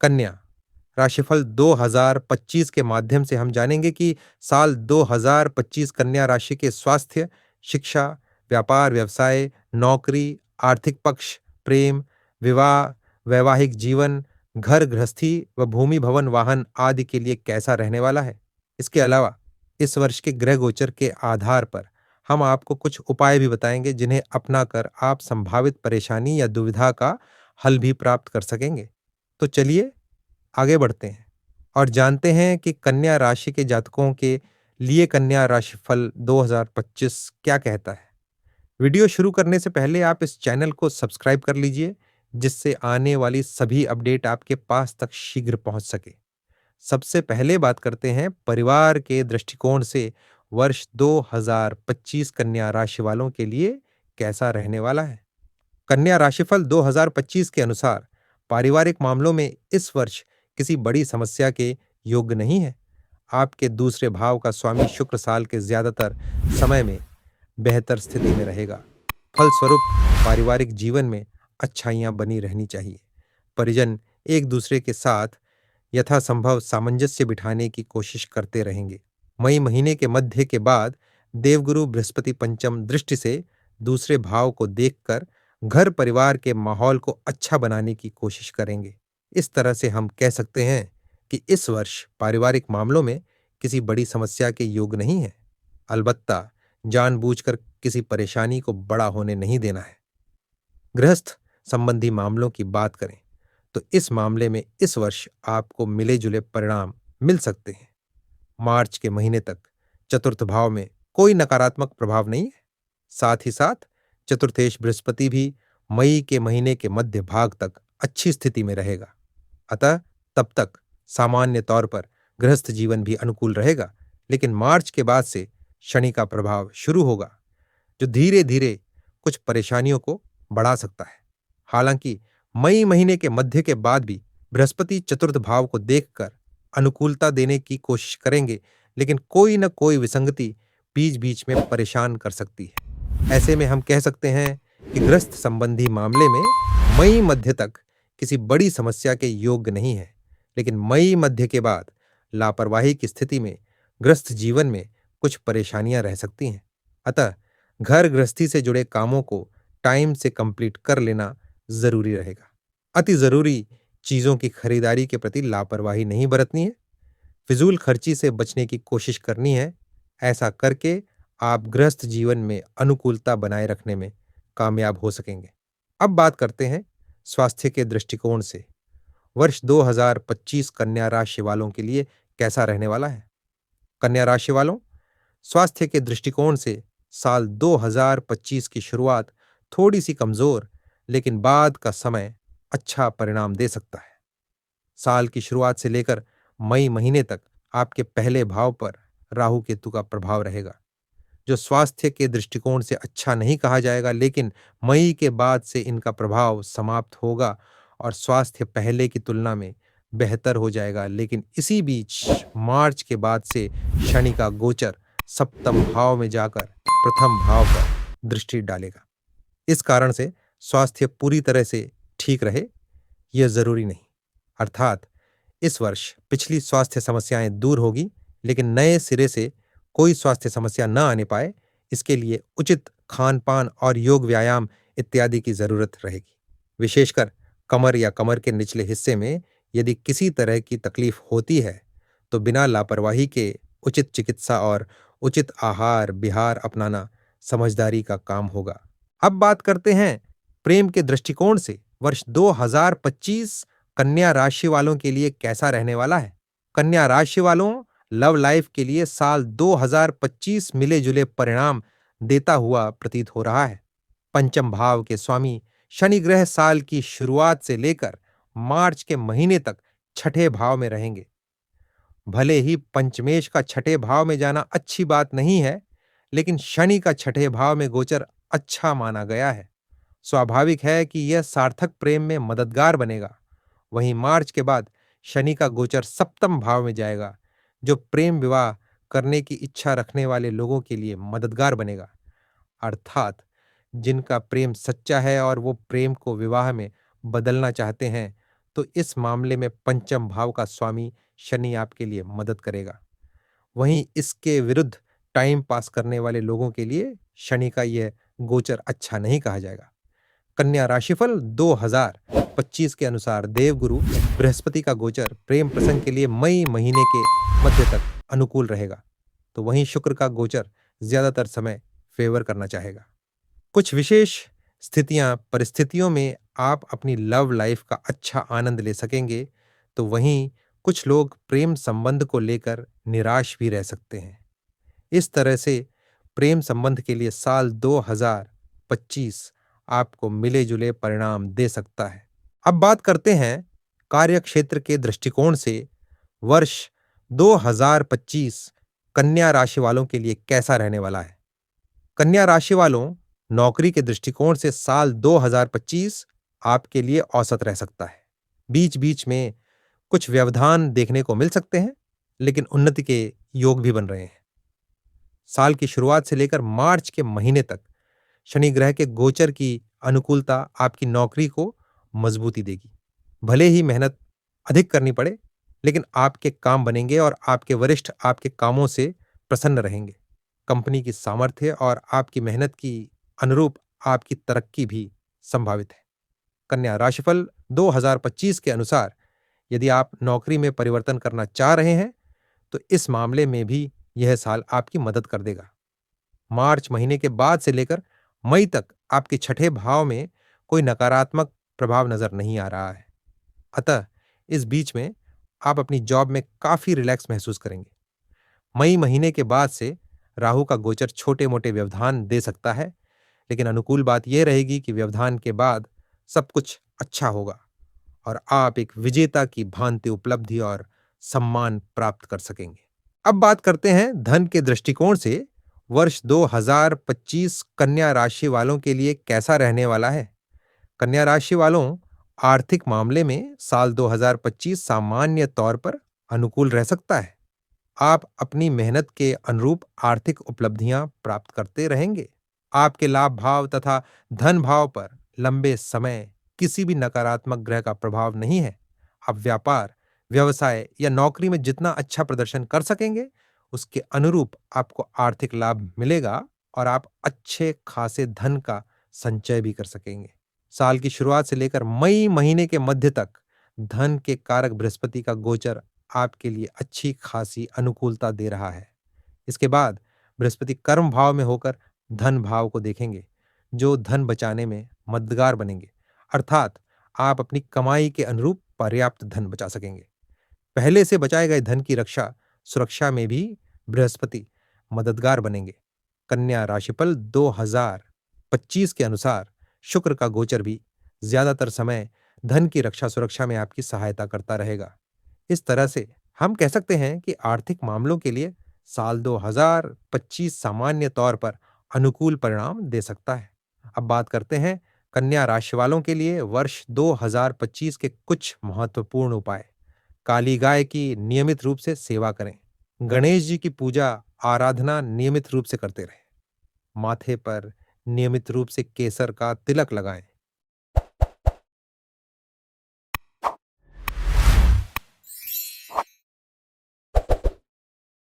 कन्या राशिफल 2025 के माध्यम से हम जानेंगे कि साल 2025 कन्या राशि के स्वास्थ्य, शिक्षा, व्यापार व्यवसाय, नौकरी, आर्थिक पक्ष, प्रेम, विवाह, वैवाहिक जीवन, घर गृहस्थी व भूमि भवन वाहन आदि के लिए कैसा रहने वाला है। इसके अलावा इस वर्ष के ग्रह गोचर के आधार पर हम आपको कुछ उपाय भी बताएंगे जिन्हें अपनाकर आप संभावित परेशानी या दुविधा का हल भी प्राप्त कर सकेंगे। तो चलिए आगे बढ़ते हैं और जानते हैं कि कन्या राशि के जातकों के लिए कन्या राशिफल 2025 क्या कहता है। वीडियो शुरू करने से पहले आप इस चैनल को सब्सक्राइब कर लीजिए, जिससे आने वाली सभी अपडेट आपके पास तक शीघ्र पहुंच सके। सबसे पहले बात करते हैं परिवार के दृष्टिकोण से वर्ष 2025 कन्या राशि वालों के लिए कैसा रहने वाला है। कन्या राशिफल 2025 के अनुसार पारिवारिक मामलों में इस वर्ष किसी बड़ी समस्या के योग्य नहीं है। आपके दूसरे भाव का स्वामी शुक्र साल के ज्यादातर समय में बेहतर स्थिति में रहेगा। फलस्वरूप पारिवारिक जीवन में अच्छाइयां बनी रहनी चाहिए। परिजन एक दूसरे के साथ यथासंभव सामंजस्य बिठाने की कोशिश करते रहेंगे। मई महीने के मध्य के बाद देवगुरु बृहस्पति पंचम दृष्टि से दूसरे भाव को देखकर घर परिवार के माहौल को अच्छा बनाने की कोशिश करेंगे। इस तरह से हम कह सकते हैं कि इस वर्ष पारिवारिक मामलों में किसी बड़ी समस्या के योग नहीं है। अलबत्ता जानबूझकर किसी परेशानी को बड़ा होने नहीं देना है। गृहस्थ संबंधी मामलों की बात करें तो इस मामले में इस वर्ष आपको मिले जुले परिणाम मिल सकते हैं। मार्च के महीने तक चतुर्थ भाव में कोई नकारात्मक प्रभाव नहीं है। साथ ही साथ चतुर्थेश बृहस्पति भी मई के महीने के मध्य भाग तक अच्छी स्थिति में रहेगा। अतः तब तक सामान्य तौर पर गृहस्थ जीवन भी अनुकूल रहेगा, लेकिन मार्च के बाद से शनि का प्रभाव शुरू होगा, जो धीरे धीरे कुछ परेशानियों को बढ़ा सकता है। हालांकि मई महीने के मध्य के बाद भी बृहस्पति चतुर्थ भाव को देखकर अनुकूलता देने की कोशिश करेंगे, लेकिन कोई न कोई विसंगति बीच बीच में परेशान कर सकती है। ऐसे में हम कह सकते हैं कि गृहस्थ संबंधी मामले में मई मध्य तक किसी बड़ी समस्या के योग्य नहीं है, लेकिन मई मध्य के बाद लापरवाही की स्थिति में गृहस्थ जीवन में कुछ परेशानियां रह सकती हैं। अतः घर गृहस्थी से जुड़े कामों को टाइम से कंप्लीट कर लेना जरूरी रहेगा। अति जरूरी चीजों की खरीदारी के प्रति लापरवाही नहीं बरतनी है। फिजूल खर्ची से बचने की कोशिश करनी है। ऐसा करके आप गृहस्थ जीवन में अनुकूलता बनाए रखने में कामयाब हो सकेंगे। अब बात करते हैं स्वास्थ्य के दृष्टिकोण से वर्ष 2025 कन्या राशि वालों के लिए कैसा रहने वाला है। कन्या राशि वालों, स्वास्थ्य के दृष्टिकोण से साल 2025 की शुरुआत थोड़ी सी कमजोर, लेकिन बाद का समय अच्छा परिणाम दे सकता है। साल की शुरुआत से लेकर मई महीने तक आपके पहले भाव पर राहु केतु का प्रभाव रहेगा, जो स्वास्थ्य के दृष्टिकोण से अच्छा नहीं कहा जाएगा, लेकिन मई के बाद से इनका प्रभाव समाप्त होगा और स्वास्थ्य पहले की तुलना में बेहतर हो जाएगा। लेकिन इसी बीच मार्च के बाद से शनि का गोचर सप्तम भाव में जाकर प्रथम भाव पर दृष्टि डालेगा। इस कारण से स्वास्थ्य पूरी तरह से ठीक रहे यह जरूरी नहीं। अर्थात इस वर्ष पिछली स्वास्थ्य समस्याएं दूर होगी, लेकिन नए सिरे से कोई स्वास्थ्य समस्या न आने पाए, इसके लिए उचित खान पान और योग व्यायाम इत्यादि की जरूरत रहेगी। विशेषकर कमर या कमर के निचले हिस्से में यदि किसी तरह की तकलीफ होती है तो बिना लापरवाही के उचित चिकित्सा और उचित आहार विहार अपनाना समझदारी का काम होगा। अब बात करते हैं प्रेम के दृष्टिकोण से वर्ष 2025 कन्या राशि वालों के लिए कैसा रहने वाला है। कन्या राशि वालों, लव लाइफ के लिए साल 2025 मिले जुले परिणाम देता हुआ प्रतीत हो रहा है। पंचम भाव के स्वामी शनि ग्रह साल की शुरुआत से लेकर मार्च के महीने तक छठे भाव में रहेंगे। भले ही पंचमेश का छठे भाव में जाना अच्छी बात नहीं है, लेकिन शनि का छठे भाव में गोचर अच्छा माना गया है। स्वाभाविक है कि यह सार्थक प्रेम में मददगार बनेगा। वहीं मार्च के बाद शनि का गोचर सप्तम भाव में जाएगा, जो प्रेम विवाह करने की इच्छा रखने वाले लोगों के लिए मददगार बनेगा। अर्थात जिनका प्रेम सच्चा है और वो प्रेम को विवाह में बदलना चाहते हैं, तो इस मामले में पंचम भाव का स्वामी शनि आपके लिए मदद करेगा। वहीं इसके विरुद्ध टाइम पास करने वाले लोगों के लिए शनि का यह गोचर अच्छा नहीं कहा जाएगा। कन्या राशिफल 2025 के अनुसार देवगुरु बृहस्पति का गोचर प्रेम प्रसंग के लिए मई महीने के मध्य तक अनुकूल रहेगा। तो वहीं शुक्र का गोचर ज्यादातर समय फेवर करना चाहेगा। कुछ विशेष परिस्थितियों में आप अपनी लव लाइफ का अच्छा आनंद ले सकेंगे, तो वहीं कुछ लोग प्रेम संबंध को लेकर निराश भी रह सकते हैं। इस तरह से प्रेम संबंध के लिए साल 2025 आपको मिले जुले परिणाम दे सकता है। अब बात करते हैं कार्य क्षेत्र के दृष्टिकोण से वर्ष 2025 कन्या राशि वालों के लिए कैसा रहने वाला है। कन्या राशि वालों, नौकरी के दृष्टिकोण से साल 2025 आपके लिए औसत रह सकता है। बीच बीच में कुछ व्यवधान देखने को मिल सकते हैं, लेकिन उन्नति के योग भी बन रहे हैं। साल की शुरुआत से लेकर मार्च के महीने तक शनि ग्रह के गोचर की अनुकूलता आपकी नौकरी को मजबूती देगी। भले ही मेहनत अधिक करनी पड़े, लेकिन आपके काम बनेंगे और आपके वरिष्ठ आपके कामों से प्रसन्न रहेंगे। कंपनी की सामर्थ्य और आपकी मेहनत की अनुरूप आपकी तरक्की भी संभावित है। कन्या राशिफल 2025 के अनुसार यदि आप नौकरी में परिवर्तन करना चाह रहे हैं, तो इस मामले में भी यह साल आपकी मदद कर देगा। मार्च महीने के बाद से लेकर मई तक आपके छठे भाव में कोई नकारात्मक प्रभाव नजर नहीं आ रहा है। अतः इस बीच में आप अपनी जॉब में काफी रिलैक्स महसूस करेंगे। मई महीने के बाद से राहु का गोचर छोटे मोटे व्यवधान दे सकता है, लेकिन अनुकूल बात यह रहेगी कि व्यवधान के बाद सब कुछ अच्छा होगा और आप एक विजेता की भांति उपलब्धि और सम्मान प्राप्त कर सकेंगे। अब बात करते हैं धन के दृष्टिकोण से वर्ष 2025 कन्या राशि वालों के लिए कैसा रहने वाला है। कन्या राशि वालों, आर्थिक मामले में साल 2025 सामान्य तौर पर अनुकूल रह सकता है। आप अपनी मेहनत के अनुरूप आर्थिक उपलब्धियां प्राप्त करते रहेंगे। आपके लाभ भाव तथा धन भाव पर लंबे समय किसी भी नकारात्मक ग्रह का प्रभाव नहीं है। आप व्यापार, व्यवसाय या नौकरी में जितना अच्छा प्रदर्शन कर सकेंगे, उसके अनुरूप आपको आर्थिक लाभ मिलेगा और आप अच्छे खासे धन का संचय भी कर सकेंगे। साल की शुरुआत से लेकर मई महीने के मध्य तक धन के कारक बृहस्पति का गोचर आपके लिए अच्छी खासी अनुकूलता दे रहा है। इसके बाद बृहस्पति कर्म भाव में होकर धन भाव को देखेंगे, जो धन बचाने में मददगार बनेंगे। अर्थात आप अपनी कमाई के अनुरूप पर्याप्त धन बचा सकेंगे। पहले से बचाए गए धन की सुरक्षा में भी बृहस्पति मददगार बनेंगे। कन्या राशिफल 2025 के अनुसार शुक्र का गोचर भी ज्यादातर समय धन की रक्षा सुरक्षा में आपकी सहायता करता रहेगा। इस तरह से हम कह सकते हैं कि आर्थिक मामलों के लिए साल 2025 सामान्य तौर पर अनुकूल परिणाम दे सकता है। अब बात करते हैं कन्या राशि वालों के लिए वर्ष 2025 के कुछ महत्वपूर्ण उपाय। काली गाय की नियमित रूप से सेवा करें। गणेश जी की पूजा आराधना नियमित रूप से करते रहें। माथे पर नियमित रूप से केसर का तिलक लगाएं।